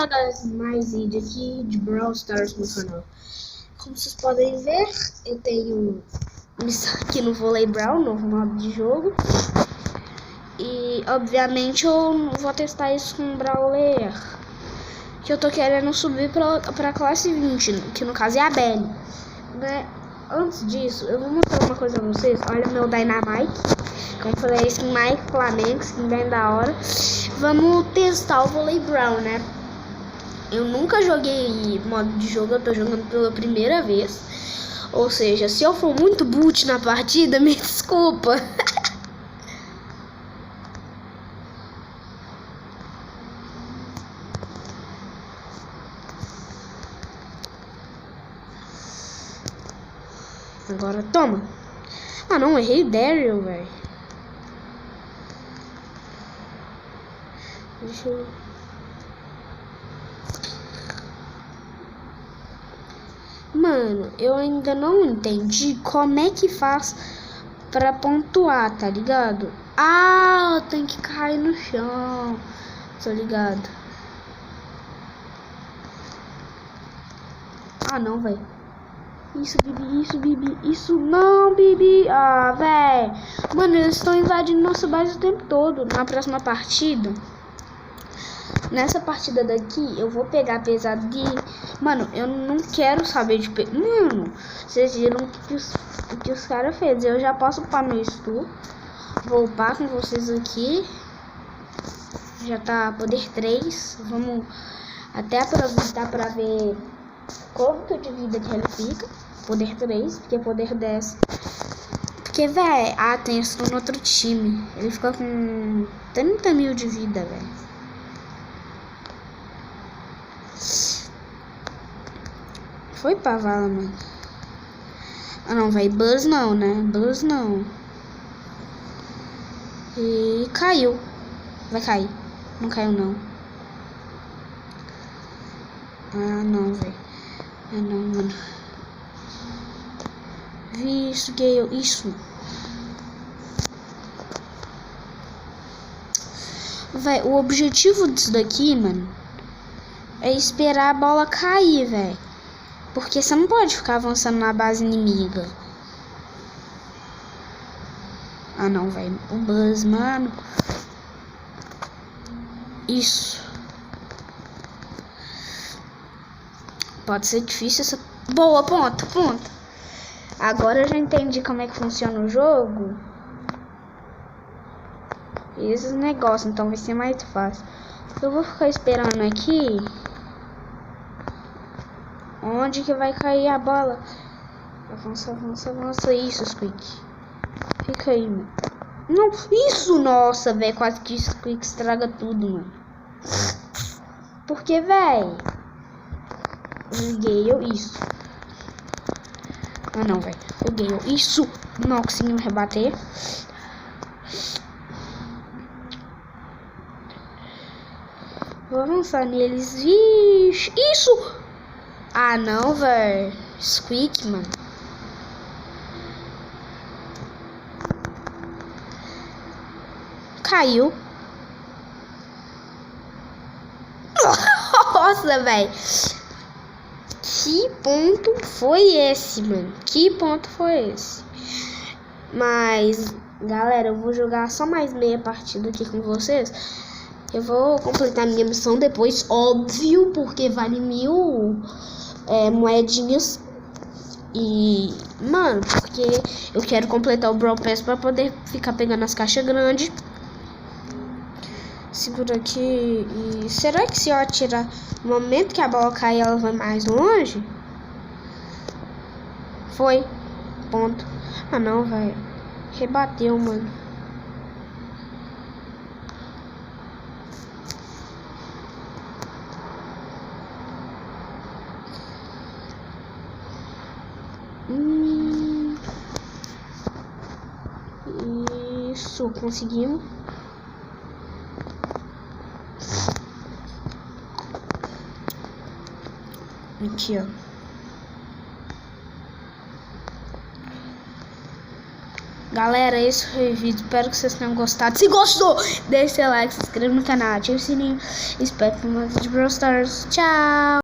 jogar mais vídeo aqui de Brawl Stars no canal. Como vocês podem ver, eu tenho isso aqui no Volley Brawl, novo modo de jogo. E obviamente eu vou testar isso com o Brawler que eu tô querendo subir pra classe 20, que no caso é a Belly, né? Antes disso, eu vou mostrar uma coisa pra vocês. Olha meu Dynamite, como eu falei, skin Mike Flamengo, skin bem da hora. Vamos testar o Volley Brawl, né? Eu nunca joguei modo de jogo, eu tô jogando pela primeira vez. Ou seja, se eu for muito boot na partida, me desculpa. Agora toma. Ah não, errei o Daryl, velho. Deixa eu... Mano, eu ainda não entendi como é que faz pra pontuar, tá ligado? Ah, tem que cair no chão. Tô ligado. Ah não, velho. Isso, Bibi, isso, Bibi, isso não, Bibi. Ah, velho. Mano, eles estão invadindo nossa base o tempo todo. Na próxima partida, nessa partida daqui, eu vou pegar apesar de... Mano, eu não quero saber de... Mano, vocês viram o que os caras fez. Eu já posso upar meu stu. Vou upar com vocês aqui. Já tá poder 3. Vamos até aproveitar pra ver quanto de vida que ele fica. Poder 3, porque poder 10. Porque, velho, tem stu no outro time. Ele fica com 30 mil de vida, velho. Foi pra vala, mano. Ah não, vai Buzz não, né? Buzz não. E caiu. Vai cair. Não caiu não. Ah não, velho. Ah não, mano. Isso, Gale. Isso. Véi, o objetivo disso daqui, mano, é esperar a bola cair, velho. Porque você não pode ficar avançando na base inimiga. Ah não, velho. O Buzz, mano. Isso. Pode ser difícil essa... Boa, ponta, ponta. Agora eu já entendi como é que funciona o jogo. E esses negócios, então vai ser mais fácil. Eu vou ficar esperando aqui. Onde que vai cair a bola? Avança, avança, avança. Isso, Squeak. Fica aí, mano. Não, isso, nossa, velho. Quase que o Squeak estraga tudo, mano. Porque, velho. O Gale, isso. Ah, não, velho. O Gale, isso. Não conseguimos rebater. Vou avançar neles. Vixe, isso. Ah, não, velho. Squeak, mano. Caiu. Nossa, velho. Que ponto foi esse, mano? Que ponto foi esse? Mas, galera, eu vou jogar só mais meia partida aqui com vocês. Eu vou completar minha missão depois, óbvio, porque vale 1000 moedinhas. E, mano, porque eu quero completar o Brawl Pass pra poder ficar pegando as caixas grandes. Segura aqui. E será que se eu atirar no momento que a bola cair, ela vai mais longe? Foi. Ponto. Ah, não, velho. Rebateu, mano. Isso, conseguimos. Aqui, ó. Galera, esse foi o vídeo. Espero que vocês tenham gostado. Se gostou, deixe seu like, se inscreva no canal, ative o sininho. Espero que mais de Brawl Stars. Tchau!